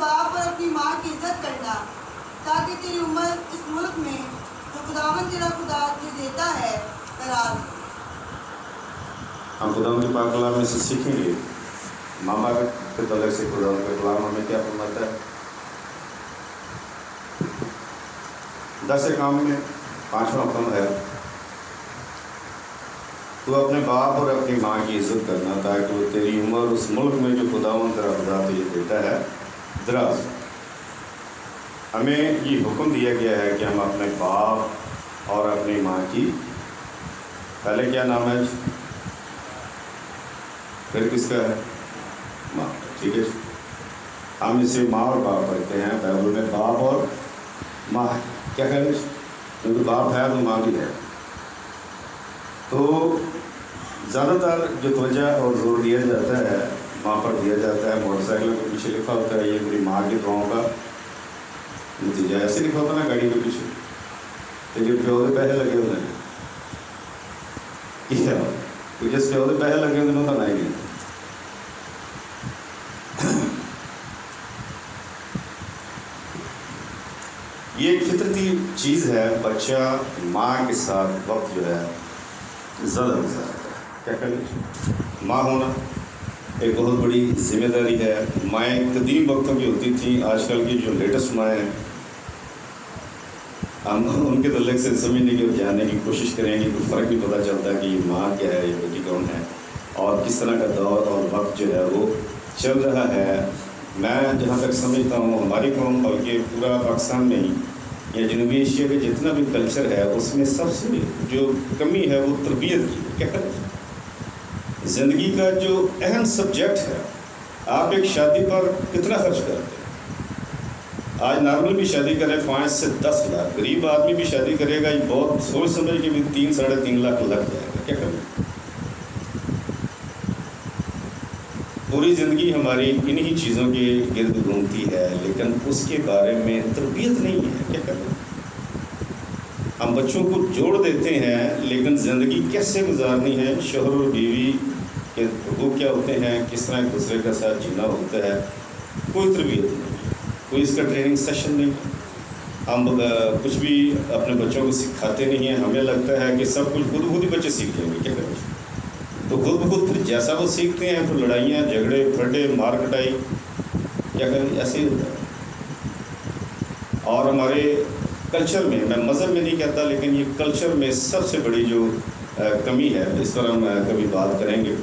باپ اور اپنی ماں کی عزت کرنا تاکہ تیری عمر اس ملک میں جو خداوند تیرا خدا تجھے دیتا ہے دراز ہو۔ ہم خداوند کے پاک کلام میں سے سیکھیں گے ماں باپ کے تعلق سے خداوند کا کلام ہمیں کیا فرماتا ہے۔ 10 کام میں 5واں حکم ہے تو اپنے باپ اور اپنی ماں کی عزت کرنا تاکہ وہ تیری عمر اس ملک میں جو خداوند تیرا خدا تجھے دیتا ہے دراز ہو۔ ہمیں یہ حکم دیا گیا ہے کہ ہم اپنے باپ اور اپنی ماں کی، پہلے کیا نام ہے، پھر کس کا ہے، ماں، ٹھیک ہے۔ ہم اسے ماں اور باپ پڑھتے ہیں، بائبل میں باپ اور ماں کیا کہہ رہے ہیں، کیونکہ باپ ہے تو ماں بھی ہے۔ تو زیادہ تر جو توجہ اور زور دیا جاتا ہے ماں پر دیا جاتا ہے، موٹر سائیکل کے پیچھے لکھا ہوتا ہے یہ میری ماں کی دعاؤں کا نتیجہ، ایسے لکھا ہوتا ہے نا گاڑی کے پیچھے، لیکن پیو کے پیسے لگے ہوتے ہیں، جس پیو کے پیسے لگے ہوتے ہیں تو نہیں گئے۔ یہ ایک فطرتی چیز ہے، بچہ ماں کے ساتھ وقت جو ہے زیادہ گزارتا ہے۔ کیا کریں، ماں ہونا ایک بہت بڑی ذمہ داری ہے۔ مائیں قدیم وقتوں کی ہوتی تھیں، آج کل کی جو لیٹسٹ مائیں ہیں ہم ان کے تعلق سے سمجھنے کی اور جاننے کی کوشش کریں گے تو فرق بھی پتہ چلتا ہے کہ یہ ماں کیا ہے، یہ بیٹی کون ہے، اور کس طرح کا دور اور وقت جو ہے وہ چل رہا ہے۔ میں جہاں تک سمجھتا ہوں ہماری قوم بلکہ پورا پاکستان میں ہی یا جنوبی ایشیا کا جتنا بھی کلچر ہے اس میں سب سے جو کمی ہے وہ تربیت کی۔ کیا کریں، زندگی کا جو اہم سبجیکٹ ہے، آپ ایک شادی پر کتنا خرچ کرتے ہیں؟ آج نارمل بھی شادی کرے 5 سے 10 لاکھ، غریب آدمی بھی شادی کرے گا یہ بہت سوچ سمجھ کے بھی 3 ساڑھے 3 لاکھ لگ جائے گا۔ کیا کریں، پوری زندگی ہماری انہی چیزوں کے گرد گھومتی ہے لیکن اس کے بارے میں تربیت نہیں ہے۔ کیا کریں، ہم بچوں کو جوڑ دیتے ہیں لیکن زندگی کیسے گزارنی ہے، شوہر اور بیوی کے حقوق کیا ہوتے ہیں، کس طرح ایک دوسرے کے ساتھ جینا ہوتا ہے، کوئی تربیت نہیں، کوئی اس کا ٹریننگ سیشن نہیں۔ ہم کچھ بھی اپنے بچوں کو سکھاتے نہیں ہیں، ہمیں لگتا ہے کہ سب کچھ خود ہی بچے سیکھ لیں گے۔ کیا کریں، تو خود بخود پھر جیسا وہ سیکھتے ہیں پھر لڑائیاں جھگڑے پھڈے مار کٹائی، کیا کریں، ایسے ہی ہوتا ہے۔ اور ہمارے کلچر میں، میں مذہب میں نہیں کہتا لیکن یہ کلچر میں سب سے بڑی جو کمی ہے، اس پر ہم کبھی بات کریں گے۔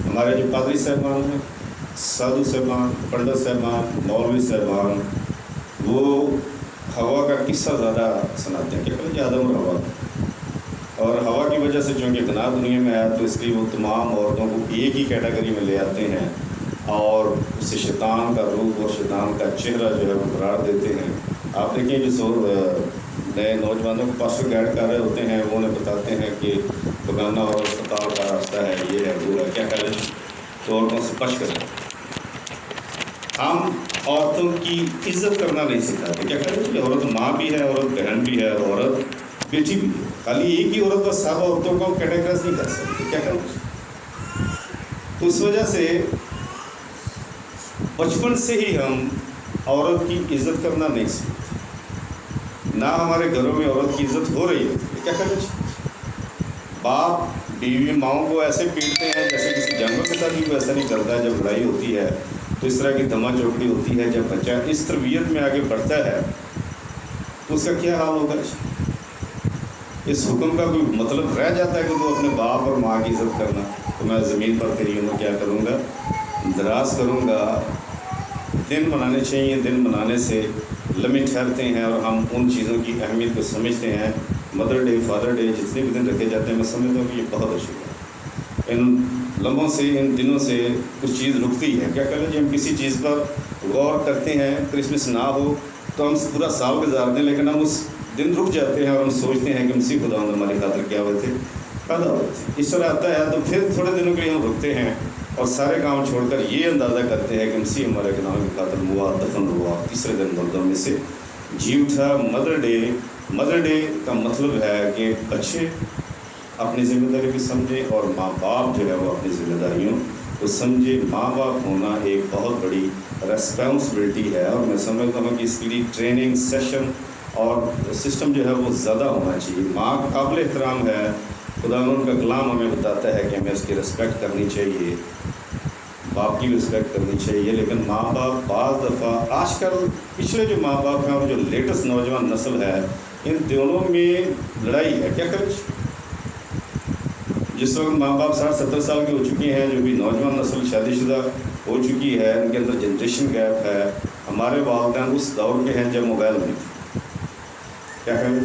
ہمارے جو پادری صاحبان ہیں، سادھو صاحبان، پنڈت صاحبان، مولوی صاحبان، وہ ہوا کا قصہ زیادہ سناتے ہیں۔ کیا کریں کہ آدم اور ہوا، اور ہوا کی وجہ سے چونکہ گناہ دنیا میں آیا تو اس لیے وہ تمام عورتوں کو ایک ہی کیٹیگری میں لے آتے ہیں اور اسے شیطان کا روح اور شیطان کا چہرہ جو ہے وہ قرار دیتے ہیں۔ آپ دیکھیں جو نئے نوجوانوں کو پاسٹر گائیڈ کر رہے ہوتے ہیں وہ انہیں بتاتے ہیں کہ بگانہ اور ستار کا راستہ ہے، یہ ہے وہ ہے، کیا کریں تو عورتوں سے بچ کریں۔ ہم عورتوں کی عزت کرنا نہیں سکھاتے۔ کیا کریں کہ عورت ماں بھی ہے، عورت بہن بھی ہے، عورت بیٹی بھی ہے، خالی ایک ہی عورت بس سب عورتوں کو کیٹیگرائز نہیں کر سکتے۔ کیا کریں، تو اس وجہ سے بچپن سے ہی ہم عورت کی عزت کرنا نہیں سیکھتے، نہ ہمارے گھروں میں عورت کی عزت ہو رہی ہے۔ کیا کریں، باپ بیوی ماؤں کو ایسے پیٹتے ہیں جیسے کسی جانور کے ساتھ بھی کوئی ایسا نہیں کرتا ہے۔ جب لڑائی ہوتی ہے تو اس طرح کی دھما چوکڑی ہوتی ہے، جب بچہ اس تربیت میں آگے بڑھتا ہے تو اس کا کیا حال ہوگا؟ اس حکم کا کوئی مطلب رہ جاتا ہے کہ تو اپنے باپ اور ماں کی عزت کرنا، تو میں زمین پر تیری عمر کیا کروں گا، دراز کروں گا۔ دن منانے چاہیے، دن منانے سے لمحے ٹھہرتے ہیں اور ہم ان چیزوں کی اہمیت کو سمجھتے ہیں۔ مدر ڈے، فادر ڈے، جتنے بھی دن رکھے جاتے ہیں میں سمجھتا ہوں کہ یہ بہت اچھی ہے۔ ان لمحوں سے، ان دنوں سے کچھ چیز رکتی ہے۔ کیا کریں جی، ہم کسی چیز پر غور کرتے ہیں، کرسمس نہ ہو تو ہم پورا سال گزارتے ہیں لیکن ہم اس دن رک جاتے ہیں اور ہم سوچتے ہیں کہ مسیح خداوند ہماری خاطر کیا ہوئے تھے، پیدا ہوئے تھے۔ اس طرح آتا ہے تو پھر تھوڑے دنوں کے لیے ہم رکتے ہیں اور سارے کام چھوڑ کر یہ اندازہ کرتے ہیں کہ مسیح ہمارے گناہوں کی خاطر ہوا، دفن ہوا، تیسرے دن مردوں میں سے جی اٹھا۔ مدر ڈے کا مطلب ہے کہ بچے اپنی ذمہ داری بھی سمجھیں اور ماں باپ جو ہے وہ اپنی ذمہ داریوں तो समझे माँ बाप होना एक बहुत बड़ी रेस्पॉन्सिबिलिटी है, और मैं समझता हूँ कि इसके लिए ट्रेनिंग सेशन और सिस्टम जो है वो ज़्यादा होना चाहिए। माँ काबिल एहतराम है, खुदावंद का कलाम हमें बताता है कि हमें उसकी रिस्पेक्ट करनी चाहिए, बाप की रिस्पेक्ट करनी चाहिए। लेकिन माँ बाप बाज़ दफ़ा आजकल पिछले जो माँ बाप हैं और जो लेटेस्ट नौजवान नस्ल है, इन दोनों में लड़ाई है। क्या करें? जिस वक्त माँ बाप 60-70 साल के हो चुके हैं, जो भी नौजवान नस्ल शादीशुदा हो चुकी है, उनके अंदर जनरेशन गैप है। हमारे वालिदैन उस दौर के हैं जब मोबाइल नहीं थे। क्या करें?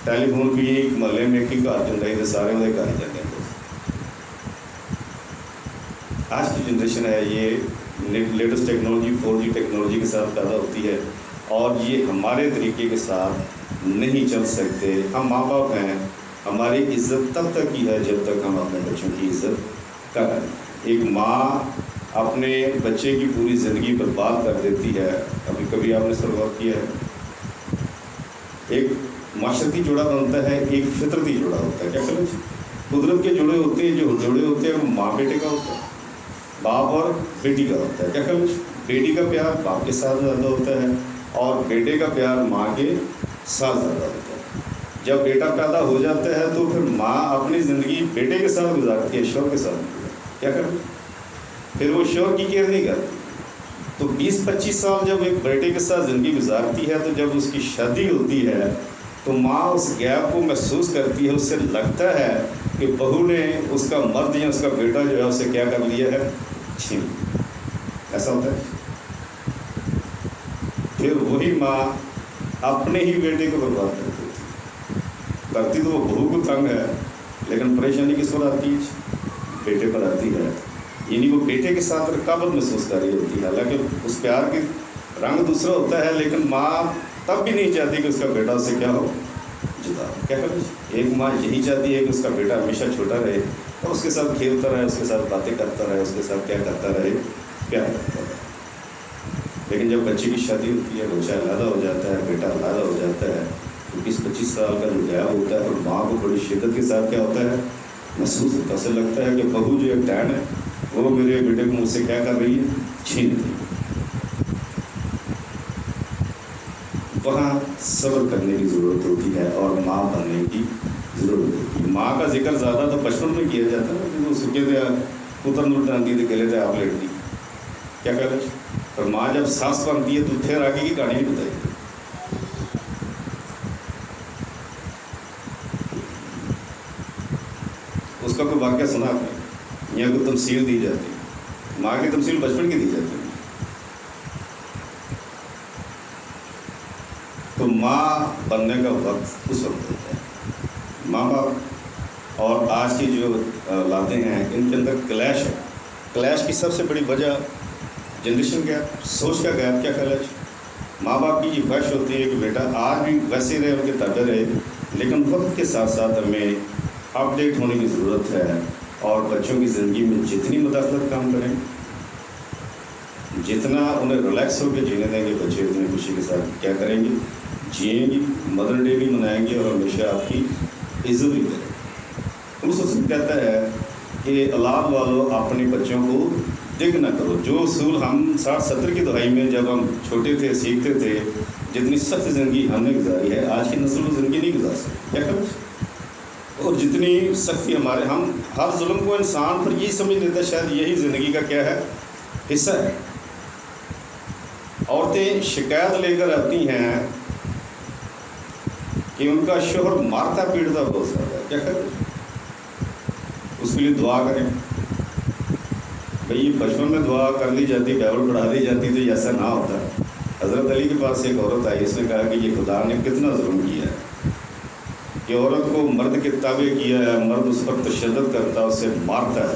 टेलीफोन भी एक महल्ले में एक ही घर चल रही थे, सारे उधर घर ही जाते हैं। आज की जनरेशन है ये लेटेस्ट टेक्नोलॉजी 4G टेक्नोलॉजी के साथ पैदा होती है, और ये हमारे तरीके के साथ नहीं चल सकते। हम माँ बाप हैं, हमारी इज़्ज़त तब तक ही है जब तक हम अपने बच्चों की इज़्ज़त करें। एक माँ अपने बच्चे की पूरी ज़िंदगी बर्बाद कर देती है। अभी कभी आपने इस पर गौर किया है? एक माशरती जोड़ा बनता है, एक फितरती जोड़ा होता है। क्या करें? कुदरत के जोड़े होते हैं, जो जोड़े होते हैं वो माँ बेटे का होता है, बाप और बेटी का होता है। क्या करें? बेटी का प्यार बाप के साथ ज़्यादा होता है, और बेटे का प्यार माँ के साथ ज़्यादा होता है। जब बेटा पैदा हो जाता है तो फिर माँ अपनी ज़िंदगी बेटे के साथ गुजारती है, शौहर के साथ। क्या करें? फिर वो शौहर की केयर नहीं करती। तो 20-25 साल जब एक बेटे के साथ ज़िंदगी गुजारती है, तो जब उसकी शादी होती है तो माँ उस गैप को महसूस करती है। उससे लगता है कि बहू ने उसका मर्द या उसका बेटा जो है उसे क्या कर लिया है, छीन। ऐसा होता है। फिर वही माँ अपने ही बेटे को बर्बाद करती तो वो बहू को तंग है, लेकिन परेशानी किस पर आती है? बेटे पर आती है। यानी वो बेटे के साथ रकाबत महसूस कर रही होती है, हालांकि उस प्यार की रंग दूसरा होता है, लेकिन माँ तब भी नहीं चाहती कि उसका बेटा उससे क्या हो, जुदा। क्या करें? एक माँ यही चाहती है कि उसका बेटा हमेशा छोटा रहे और उसके साथ खेलता रहे, उसके साथ बातें करता रहे, उसके साथ क्या करता रहे, प्यार करता रहे। लेकिन जब बच्चे की शादी होती है, बच्चा अलग हो जाता है, बेटा अलग हो जाता है, तो 20-25 साल का जो गैप होता है, और माँ को बड़ी शिद्दत के साथ क्या होता है, महसूस होता है। ऐसा लगता है कि बहू जो एक टैन है, वो मेरे बेटे को मुझसे क्या कर रही है, छीन रही है। वहाँ सब्र करने की ज़रूरत होती है और माँ बनने की ज़रूरत होती है। माँ का जिक्र ज़्यादा तो बचपन में किया जाता है, क्योंकि वो सुखे थे पुत्र नूर डांदी थे, गले थे आप लड़की। क्या करें? पर माँ जब सास बनती है तो फिर आगे की कहानी नहीं बताई। उसका कोई वाक्य सुना आपने? यहाँ को तमसील दी जाती है, माँ की तमसील बचपन की दी जाती है। तो माँ बनने का वक्त उस वक्त होता है। माँ बाप और आज की जो औलादें हैं, इनके अंदर क्लैश है। क्लैश की सबसे बड़ी वजह जनरेशन गैप, सोच का गैप। क्या क्लैश? माँ बाप की ये ख्वाहिश होती है कि बेटा आज भी वैसे रहे, उनके ताबे रहे, लेकिन वक्त के साथ साथ हमें अपडेट होने की ज़रूरत है, और बच्चों की ज़िंदगी में जितनी मदद काम करें, जितना उन्हें रिलैक्स होकर जीने देंगे, बच्चे उतनी खुशी के साथ क्या करेंगे, जिएंगे, मदर डे भी मनाएंगे और हमेशा आपकी इज्जत भी करेंगे। उस वक्त कहता है कि औलाद वालों अपने बच्चों को जिद ना करो। जो उसूल हम 60-70 की दहाई में जब हम छोटे थे सीखते थे, जितनी सख्त ज़िंदगी हमने गुजारी है, आज की नस्ल में ज़िंदगी नहीं गुजार सकती। क्या करें? और जितनी सख्ती हमारे, हम हर जुल्म को इंसान पर यही समझ लेते हैं शायद यही ज़िंदगी का क्या है, हिस्सा है। औरतें शिकायत लेकर आती हैं कि उनका शोहर मारता पीटता बहुत ज़्यादा है। क्या करें? उसके लिए दुआ करें। भाई बचपन में दुआ कर ली जाती, बाइबल पढ़ा दी जाती, तो ऐसा ना होता। हज़रत अली के पास एक औरत आई, इसने कहा कि ये खुदा ने कितना जुल्म किया है कि औरत को मर्द के ताबे किया है, मर्द उस पर तशद्दुद करता है, उसे मारता है।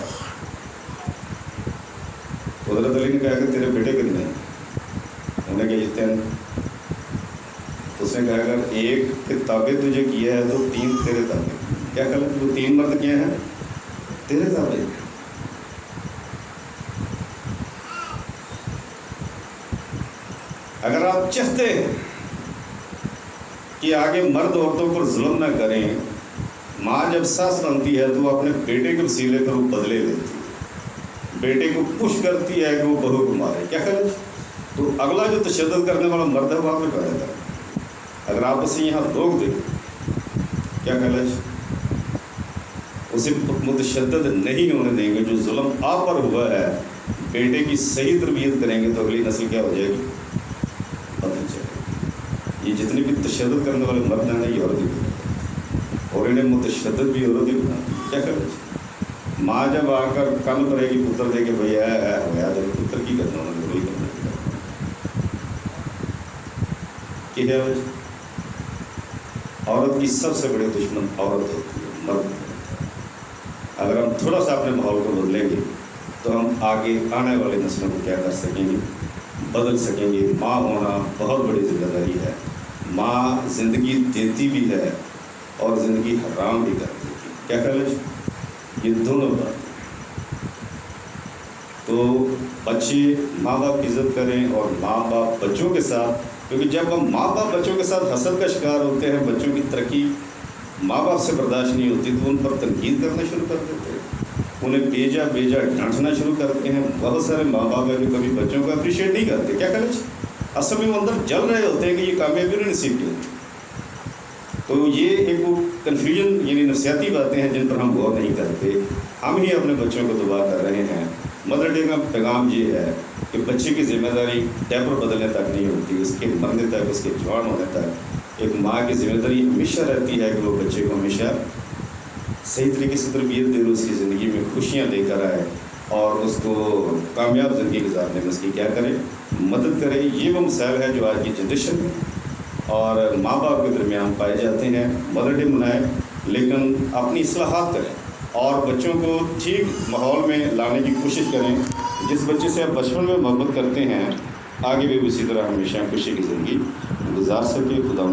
हज़रत अली ने कहा कि तेरे बेटे कितने हैं? उन्होंने कहा ये 3। उसने कहा अगर एक के ताबे तुझे किया है तो 3 तेरे ताबे। क्या कहा? तो 3 मर्द किए हैं तेरे ताबे। अगर आप चाहते हैं कि आगे मर्द औरतों पर जुल्म न करें, माँ जब सास बनती है तो अपने बेटे के वसीले पर वो बदले लेती है। बेटे को पुश करती है कि वो बहू को मारे, क्या करें? तो अगला जो तशद्दुद करने वाला मर्द है वहाँ पे पैदा कर, अगर आप उसे यहाँ रोक दें, क्या करें? उसे मुतशद्दद नहीं होने देंगे, जो जुल्म आप पर हुआ है, बेटे की सही तरबियत करेंगे तो अगली नस्ल क्या हो जाएगी? बदल जाएगी। ये जितने भी तशद्दुद करने वाले मर्द हैं ये औरत ही, और इन्हें मुतशद्दद भी औरत ही बना, क्या करें? माँ जब आकर कल करेगी पुत्र दे के भैया होया तो पुत्र की करना उन्होंने वही करना कि है। औरत की सबसे बड़ी दुश्मन औरत होती है, मर्द। अगर हम थोड़ा सा अपने माहौल को बदलेंगे तो हम आगे आने वाली नस्लों को क्या कर सकेंगे? बदल सकेंगे। माँ होना बहुत बड़ी जिम्मेदारी है। माँ ज़िंदगी देती भी है और ज़िंदगी हराम भी कर देती है, क्या कर? ये दोनों बात। तो बच्चे माँ बाप की इज़्ज़त करें और माँ बाप बच्चों के साथ, क्योंकि जब हम माँ बाप बच्चों के साथ हसद का शिकार होते हैं, बच्चों की तरक्की माँ बाप से बर्दाश्त नहीं होती तो उन पर तनकीद करना शुरू कर देते हैं, उन्हें बेजा डांटना शुरू करते हैं। बहुत सारे माँ बाप हैं जो कभी बच्चों को अप्रिशिएट नहीं करते, क्या करें? असल में वो अंदर जल रहे होते हैं कि ये कामयाबी उन्हें नसीब की होती। तो ये एक वो कन्फ्यूजन, यानी नफसियाती बातें हैं जिन पर हम गौर नहीं करते। हम ही अपने बच्चों को तबाह कर रहे हैं। मदर डे का पैगाम ये है कि बच्चे की जिम्मेदारी डायपर बदलने तक नहीं होती, उसके मरने तक, उसके जवान होने तक एक माँ की जिम्मेदारी हमेशा रहती है कि वो बच्चे को हमेशा सही तरीके से तरबियत दे, उसकी ज़िंदगी में खुशियाँ लेकर आए और उसको कामयाब ज़िंदगी गुजारने में उसकी क्या करे? मदद करे। ये वो मसाइल है जो आज की जनरेशन में और माँ बाप के दरमियान पाए जाते हैं। मदर डे मनाएं, लेकिन अपनी इस्लाहात करें और बच्चों को ठीक माहौल में लाने की कोशिश करें। जिस बच्चे से आप बचपन में मोहब्बत करते हैं, आगे भी उसी तरह हमेशा खुशी की ज़िंदगी गुजार सके। खुदा